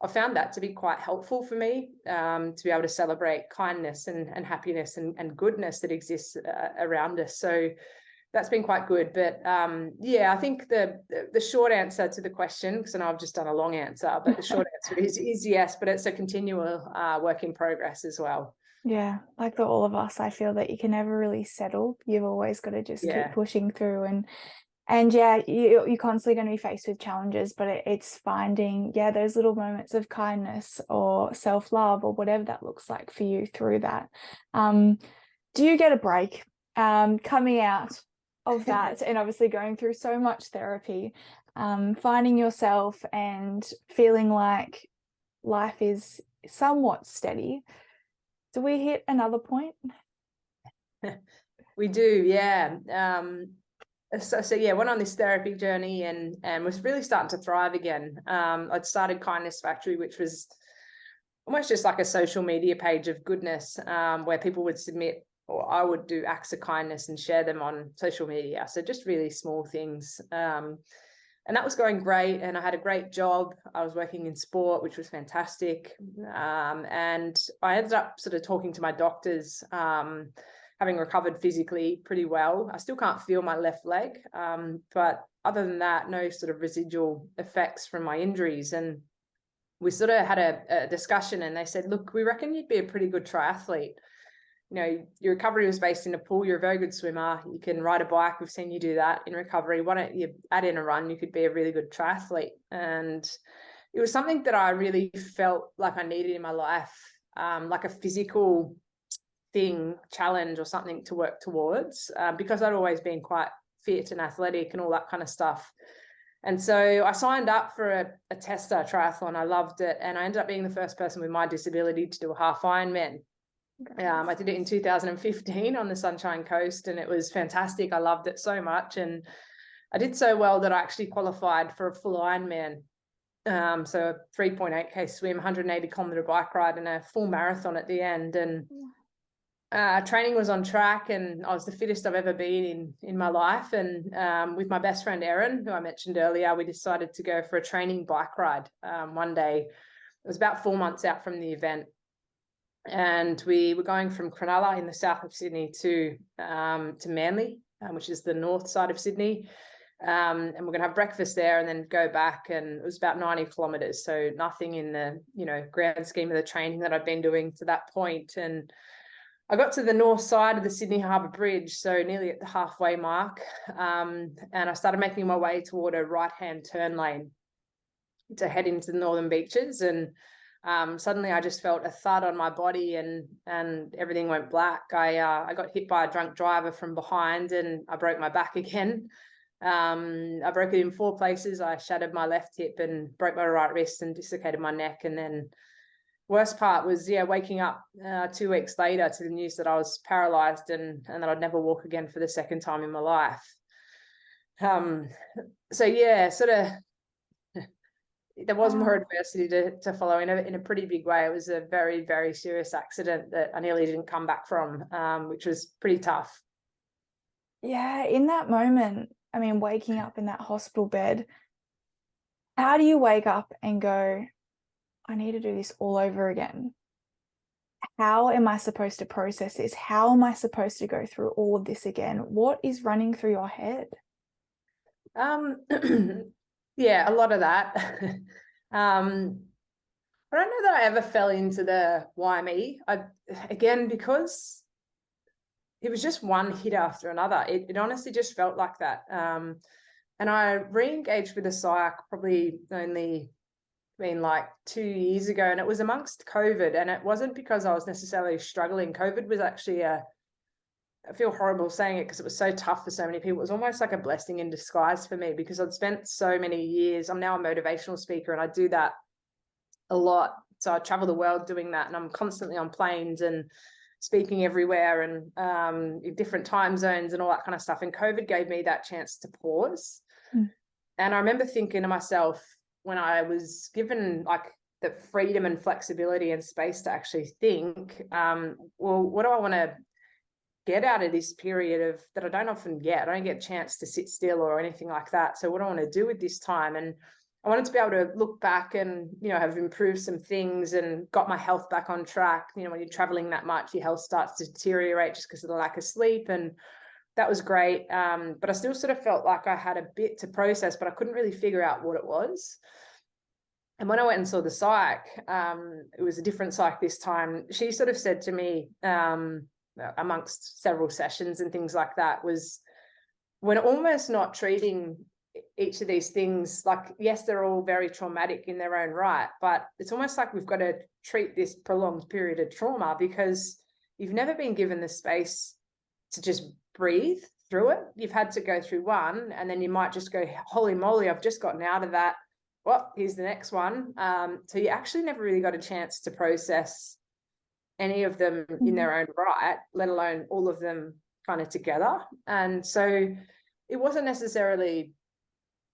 I found that to be quite helpful for me, to be able to celebrate kindness and happiness and goodness that exists around us. So that's been quite good. But I think the short answer to the question, because I know I've just done a long answer, but the short answer is yes, but it's a continual work in progress as well. Yeah, like for all of us, I feel that you can never really settle. You've always got to just keep pushing through, and you're constantly going to be faced with challenges, but it's finding those little moments of kindness or self-love or whatever that looks like for you through that. Do you get a break coming out of that and obviously going through so much therapy, finding yourself and feeling like life is somewhat steady? Do we hit another point? We do, yeah. So went on this therapy journey and was really starting to thrive again. I'd started Kindness Factory, which was almost just like a social media page of goodness, where people would submit, or I would do acts of kindness and share them on social media. So just really small things. And that was going great. And I had a great job. I was working in sport, which was fantastic. And I ended up sort of talking to my doctors, having recovered physically pretty well. I still can't feel my left leg. But other than that, no sort of residual effects from my injuries. And we sort of had a discussion, and they said, look, we reckon you'd be a pretty good triathlete. Your recovery was based in a pool. You're a very good swimmer. You can ride a bike. We've seen you do that in recovery. Why don't you add in a run? You could be a really good triathlete. And it was something that I really felt like I needed in my life, like a physical thing, challenge or something to work towards, because I'd always been quite fit and athletic and all that kind of stuff. And so I signed up for a tester triathlon. I loved it. And I ended up being the first person with my disability to do a half Ironman. I did it in 2015 on the Sunshine Coast, and it was fantastic. I loved it so much. And I did so well that I actually qualified for a full Ironman. So a 3.8K swim, 180-kilometer bike ride, and a full marathon at the end. And training was on track, and I was the fittest I've ever been in my life. And with my best friend, Erin, who I mentioned earlier, we decided to go for a training bike ride one day. It was about 4 months out from the event. And we were going from Cronulla in the south of Sydney to Manly, which is the north side of Sydney. And we're going to have breakfast there and then go back. And it was about 90 kilometers. So nothing in the, grand scheme of the training that I'd been doing to that point. And I got to the north side of the Sydney Harbour Bridge, so nearly at the halfway mark, and I started making my way toward a right-hand turn lane to head into the northern beaches. And suddenly I just felt a thud on my body, and everything went black. I got hit by a drunk driver from behind, and I broke my back again. I broke it in 4 places. I shattered my left hip and broke my right wrist and dislocated my neck. And then worst part was, waking up 2 weeks later to the news that I was paralyzed and that I'd never walk again for the second time in my life. So yeah, sort of, there was more adversity to follow in a pretty big way. It was a very, very serious accident that I nearly didn't come back from, which was pretty tough. Yeah, in that moment, I mean, waking up in that hospital bed, how do you wake up and go, I need to do this all over again? How am I supposed to process this? How am I supposed to go through all of this again? What is running through your head? Yeah, a lot of that. I don't know that I ever fell into the why me. Again, because it was just one hit after another. It honestly just felt like that. And I re-engaged with a psych probably only been like 2 years ago, and it was amongst COVID, and it wasn't because I was necessarily struggling. COVID was actually I feel horrible saying it because it was so tough for so many people. It was almost like a blessing in disguise for me, because I'd spent so many years. I'm now a motivational speaker, and I do that a lot. So I travel the world doing that, and I'm constantly on planes and speaking everywhere, and in different time zones and all that kind of stuff. And COVID gave me that chance to pause. And I remember thinking to myself, when I was given like the freedom and flexibility and space to actually think, well, what do I want to get out of this period of that I don't often get? I don't get a chance to sit still or anything like that. So what do I want to do with this time? And I wanted to be able to look back and, have improved some things and got my health back on track. When you're traveling that much, your health starts to deteriorate just because of the lack of sleep. And that was great. But I still sort of felt like I had a bit to process, but I couldn't really figure out what it was. And when I went and saw the psych, it was a different psych this time. She sort of said to me, amongst several sessions and things like that, was when almost not treating each of these things, like, yes, they're all very traumatic in their own right, but it's almost like we've got to treat this prolonged period of trauma because you've never been given the space to just breathe through it. You've had to go through one, and then you might just go, holy moly, I've just gotten out of that. Well, here's the next one. So you actually never really got a chance to process any of them in their own right, let alone all of them kind of together. And so it wasn't necessarily,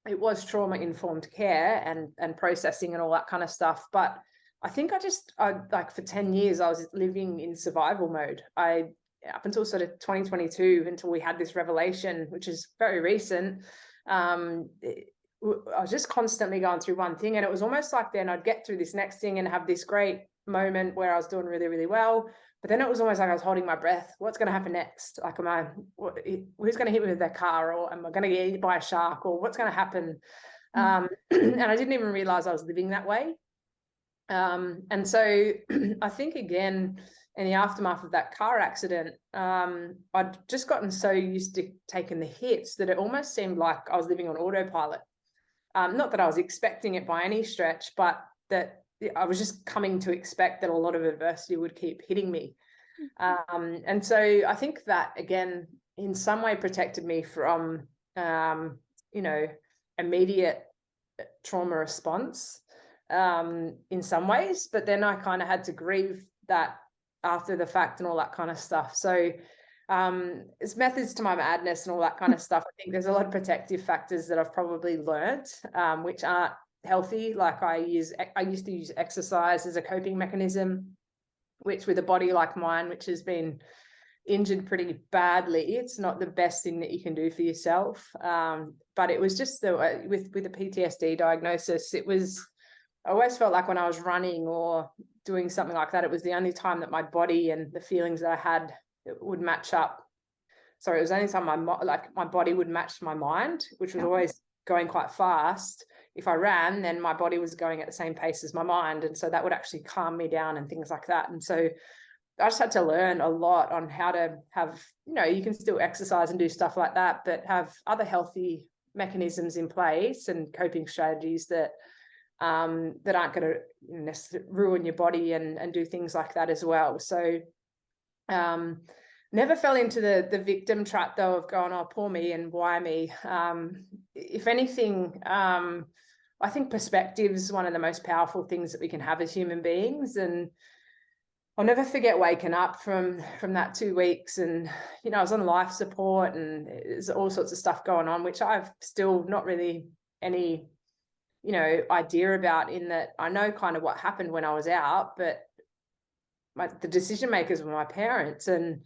it was trauma-informed care and processing and all that kind of stuff. But I think I like for 10 years, I was living in survival mode. Up until sort of 2022, until we had this revelation, which is very recent, I was just constantly going through one thing. And it was almost like then I'd get through this next thing and have this great moment where I was doing really, really well. But then it was almost like I was holding my breath. What's going to happen next? Like, who's going to hit me with their car, or am I going to get eaten by a shark, or what's going to happen? And I didn't even realize I was living that way. And so I think, again, in the aftermath of that car accident, I'd just gotten so used to taking the hits that it almost seemed like I was living on autopilot. Not that I was expecting it by any stretch, but that I was just coming to expect that a lot of adversity would keep hitting me. And so I think that, again, in some way protected me from, immediate trauma response in some ways. But then I kind of had to grieve that after the fact and all that kind of stuff. So it's methods to my madness and all that kind of stuff. I think there's a lot of protective factors that I've probably learnt, which aren't healthy. Like I used to use exercise as a coping mechanism, which with a body like mine, which has been injured pretty badly, it's not the best thing that you can do for yourself. But it was just with the PTSD diagnosis, I always felt like when I was running or doing something like that, it was the only time that my body and the feelings that I had would match up. Sorry, it was the only time my body would match my mind, which was always going quite fast. If I ran, then my body was going at the same pace as my mind. And so that would actually calm me down and things like that. And so I just had to learn a lot on how to have, you can still exercise and do stuff like that, but have other healthy mechanisms in place and coping strategies that that aren't going to ruin your body and do things like that as well. So never fell into the victim trap though of going, oh, poor me and why me. If anything, I think perspective is one of the most powerful things that we can have as human beings. And I'll never forget waking up from that 2 weeks, and I was on life support and there's all sorts of stuff going on, which I've still not really any idea about, in that I know kind of what happened when I was out, but the decision makers were my parents. And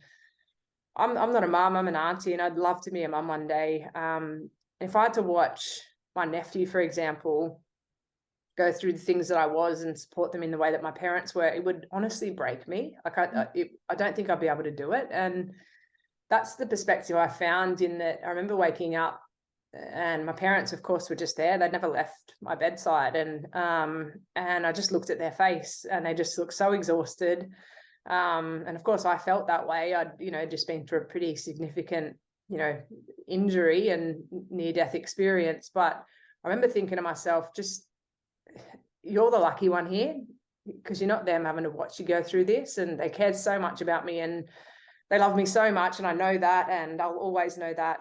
I'm not a mum, I'm an auntie, and I'd love to be a mum one day. If I had to watch my nephew, for example, go through the things that I was and support them in the way that my parents were, it would honestly break me. Like I don't think I'd be able to do it. And that's the perspective I found, in that I remember waking up and my parents, of course, were just there. They'd never left my bedside. And I just looked at their face and they just looked so exhausted. And of course I felt that way. I'd, just been through a pretty significant, injury and near-death experience. But I remember thinking to myself, just, you're the lucky one here, because you're not them having to watch you go through this. And they cared so much about me and they love me so much. And I know that, and I'll always know that.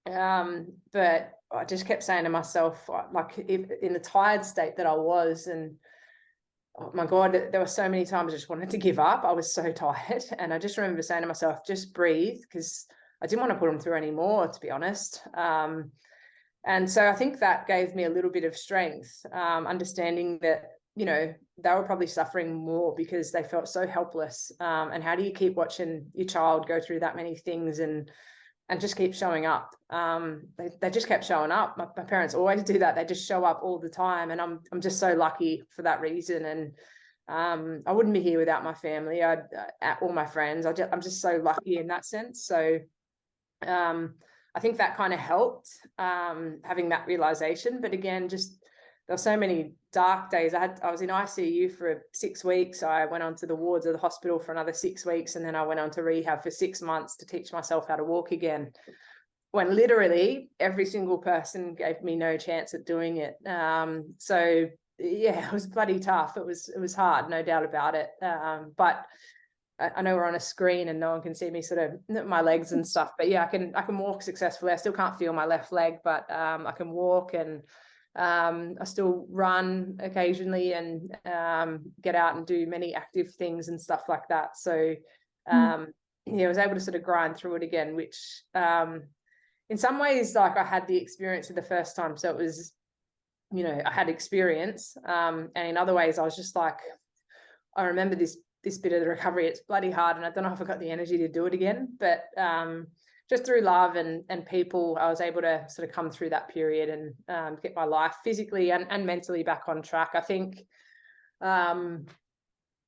But I just kept saying to myself, like, if, in the tired state that I was, and oh my God, there were so many times I just wanted to give up. I was so tired. And I just remember saying to myself, just breathe, because I didn't want to put them through anymore, to be honest. And so I think that gave me a little bit of strength, understanding that, they were probably suffering more because they felt so helpless. And how do you keep watching your child go through that many things and just keep showing up? They just kept showing up. My parents always do that. They just show up all the time. And I'm just so lucky for that reason. And I wouldn't be here without my family, all my friends. I'm just so lucky in that sense. So I think that kind of helped, having that realization. But again, just there were so many dark days. I was in ICU for 6 weeks. I went onto the wards of the hospital for another 6 weeks, and then I went on to rehab for 6 months to teach myself how to walk again, when literally every single person gave me no chance at doing it. So yeah, it was bloody tough. It was hard, no doubt about it. But I know we're on a screen and no one can see me sort of my legs and stuff, but yeah, I can walk successfully. I still can't feel my left leg, but I can walk, and I still run occasionally, and get out and do many active things and stuff like that. So I was able to sort of grind through it again, which in some ways, like, I had the experience of the first time, so it was, I had experience, and in other ways I was just like, I remember this bit of the recovery, it's bloody hard, and I don't know if I got the energy to do it again. But just through love and people, I was able to sort of come through that period and get my life physically and mentally back on track. I think the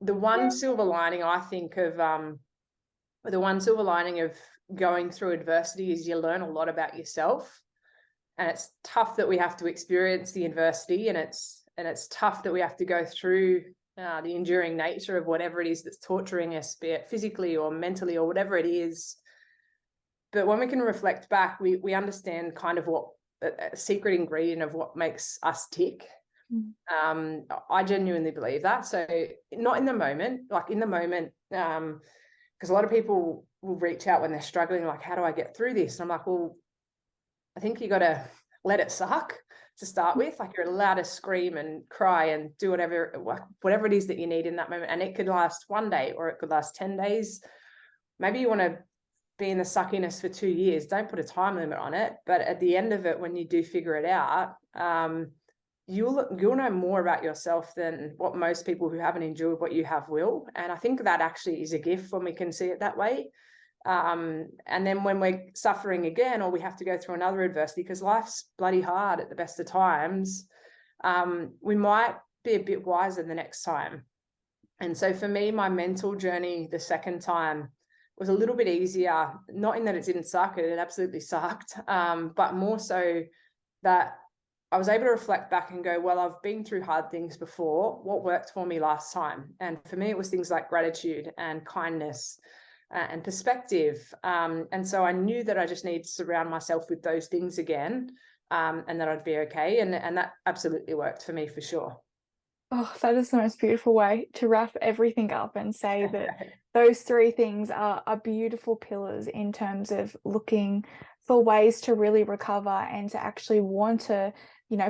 one silver lining, I think, of going through adversity is you learn a lot about yourself. And it's tough that we have to experience the adversity, and it's tough that we have to go through the enduring nature of whatever it is that's torturing us, be it physically or mentally or whatever it is. But when we can reflect back, we understand kind of what a secret ingredient of what makes us tick. I genuinely believe that. So not in the moment, like in the moment, because a lot of people will reach out when they're struggling, like, how do I get through this? And I'm like, well, I think you got to let it suck to start with. Like, you're allowed to scream and cry and do whatever it is that you need in that moment. And it could last 1 day, or it could last 10 days. Maybe you want to be in the suckiness for 2 years. Don't put a time limit on it. But at the end of it, when you do figure it out, you'll know more about yourself than what most people who haven't endured what you have will. And I think that actually is a gift when we can see it that way. And then when we're suffering again, or we have to go through another adversity, because life's bloody hard at the best of times, we might be a bit wiser the next time. And so for me, my mental journey the second time was a little bit easier, not in that it didn't suck, it absolutely sucked, but more so that I was able to reflect back and go, well, I've been through hard things before. What worked for me last time? And for me, it was things like gratitude and kindness and perspective. And so I knew that I just need to surround myself with those things again, and that I'd be okay. And that absolutely worked for me for sure. Oh, that is the most beautiful way to wrap everything up and say that those three things are beautiful pillars in terms of looking for ways to really recover and to actually want to,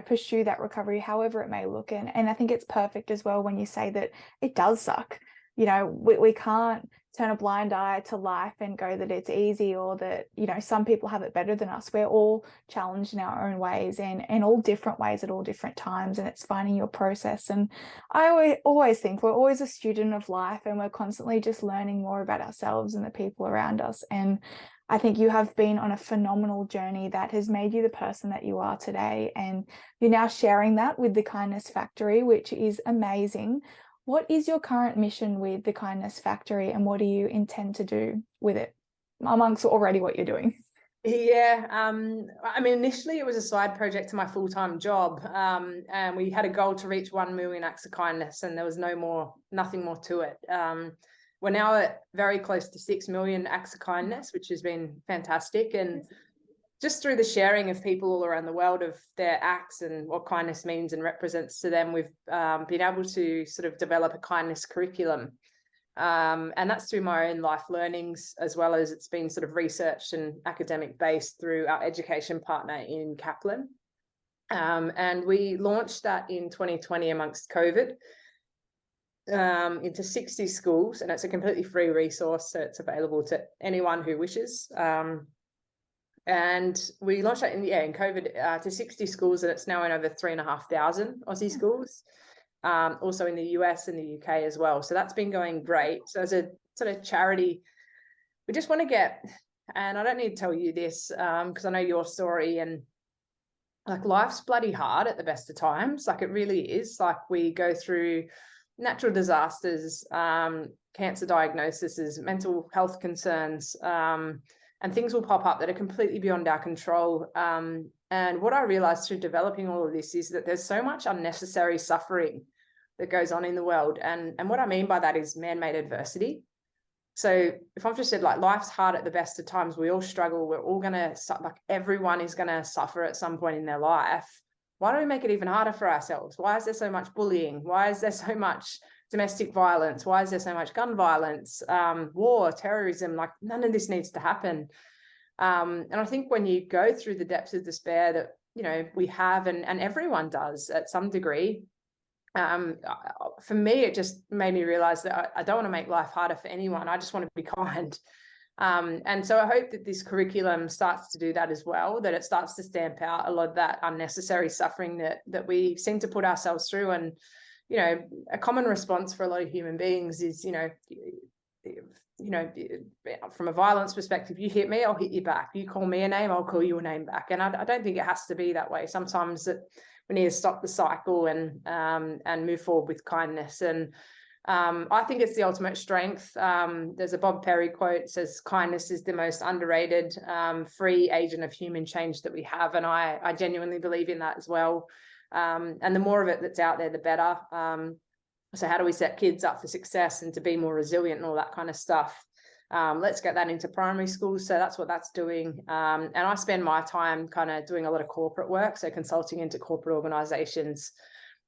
pursue that recovery, however it may look. And I think it's perfect as well when you say that it does suck. We can't turn a blind eye to life and go that it's easy, or that, some people have it better than us. We're all challenged in our own ways and all different ways at all different times. And it's finding your process. And I always think we're always a student of life, and we're constantly just learning more about ourselves and the people around us. And I think you have been on a phenomenal journey that has made you the person that you are today. And you're now sharing that with the Kindness Factory, which is amazing. What is your current mission with the Kindness Factory, and what do you intend to do with it amongst already what you're doing? Yeah, I mean, initially it was a side project to my full-time job, and we had a goal to reach 1 million acts of kindness, and there was nothing more to it. We're now at very close to 6 million acts of kindness, which has been fantastic. And just through the sharing of people all around the world of their acts and what kindness means and represents to them, we've been able to sort of develop a kindness curriculum. And that's through my own life learnings, as well as it's been sort of researched and academic based through our education partner in Kaplan. And we launched that in 2020 amongst COVID, into 60 schools, and it's a completely free resource, so it's available to anyone who wishes. And we launched that in COVID to 60 schools, and it's now in over 3,500 Aussie schools. Also in the US and the UK as well. So that's been going great. So as a sort of charity, we just want to get, and I don't need to tell you this because I know your story, and like life's bloody hard at the best of times. Like it really is. Like we go through natural disasters, cancer diagnoses, mental health concerns, and things will pop up that are completely beyond our control. And what I realized through developing all of this is that there's so much unnecessary suffering that goes on in the world. And what I mean by that is man-made adversity. So if I've just said like life's hard at the best of times, we all struggle, we're all gonna, like everyone is gonna suffer at some point in their life. Why don't we make it even harder for ourselves? Why is there so much bullying? Why is there so much domestic violence? Why is there so much gun violence, war, terrorism? Like none of this needs to happen. And I think when you go through the depths of despair that, we have, and everyone does at some degree, for me, it just made me realize that I don't want to make life harder for anyone. I just want to be kind. And so I hope that this curriculum starts to do that as well, that it starts to stamp out a lot of that unnecessary suffering that we seem to put ourselves through. And, a common response for a lot of human beings is, from a violence perspective, you hit me, I'll hit you back. You call me a name, I'll call you a name back. And I don't think it has to be that way. Sometimes that we need to stop the cycle and move forward with kindness. And I think it's the ultimate strength. There's a Bob Perry quote that says, kindness is the most underrated free agent of human change that we have. And I genuinely believe in that as well. And the more of it that's out there, the better. So how do we set kids up for success and to be more resilient and all that kind of stuff? Let's get that into primary schools. So that's what that's doing. And I spend my time kind of doing a lot of corporate work, so consulting into corporate organizations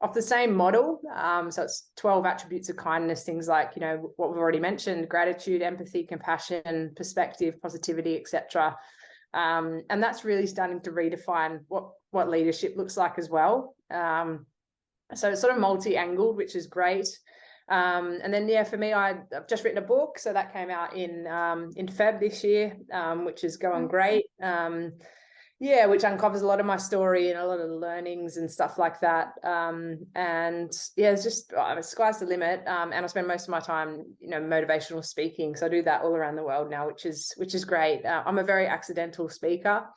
off the same model. So it's 12 attributes of kindness, things like, what we've already mentioned: gratitude, empathy, compassion, perspective, positivity, etc. And that's really starting to redefine what leadership looks like as well. So it's sort of multi-angled, which is great. And then, for me, I've just written a book. So that came out in Feb this year, which is going great. Which uncovers a lot of my story and a lot of the learnings and stuff like that. It's just, sky's the limit. And I spend most of my time, motivational speaking. So I do that all around the world now, which is great. I'm a very accidental speaker.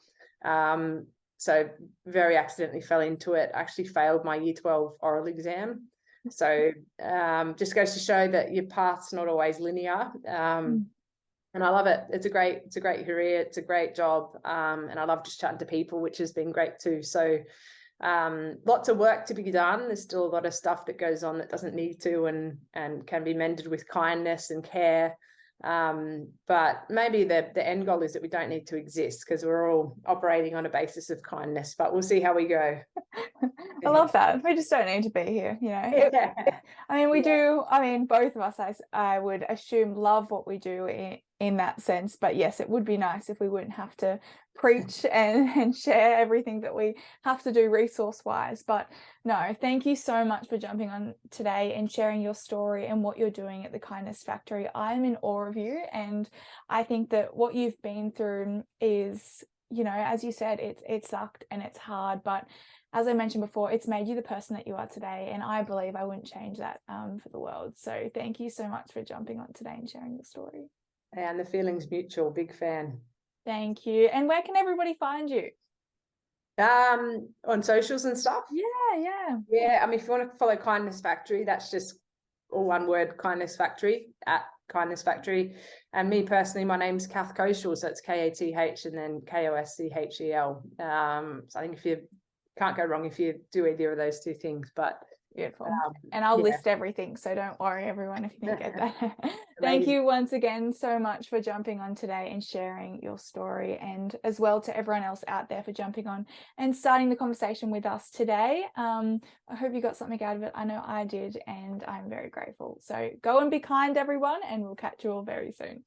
So very accidentally fell into it. I actually failed my year 12 oral exam. So just goes to show that your path's not always linear. And I love it. It's a great career. It's a great job. And I love just chatting to people, which has been great too. So Lots of work to be done. There's still a lot of stuff that goes on that doesn't need to, and can be mended with kindness and care. But maybe the end goal is that we don't need to exist, because we're all operating on a basis of kindness, but we'll see how we go. I love that. We just don't need to be here, you know. Yeah. I mean, we do. I mean, both of us, I would assume, love what we do in that sense. But yes, it would be nice if we wouldn't have to preach and share everything that we have to do resource wise. But no, thank you so much for jumping on today and sharing your story and what you're doing at the Kindness Factory. I'm in awe of you, and I think that what you've been through is, you know, as you said, it sucked and it's hard, but as I mentioned before, it's made you the person that you are today. And I believe I wouldn't change that for the world. So thank you so much for jumping on today and sharing your story. And the feeling's mutual. Big fan. Thank you. And where can everybody find you? On socials and stuff. Yeah. I mean, if you want to follow Kindness Factory, that's just all one word, Kindness Factory, at Kindness Factory. And me personally, my name's Kath Koschel, so it's Kath and then Koschel. So I think if you can't go wrong if you do either of those two things. But beautiful. And I'll list everything, so don't worry, everyone, if you didn't get that. Thank you once again so much for jumping on today and sharing your story, and as well to everyone else out there for jumping on and starting the conversation with us today. I hope you got something out of it. I know I did, and I'm very grateful. So go and be kind, everyone, and we'll catch you all very soon.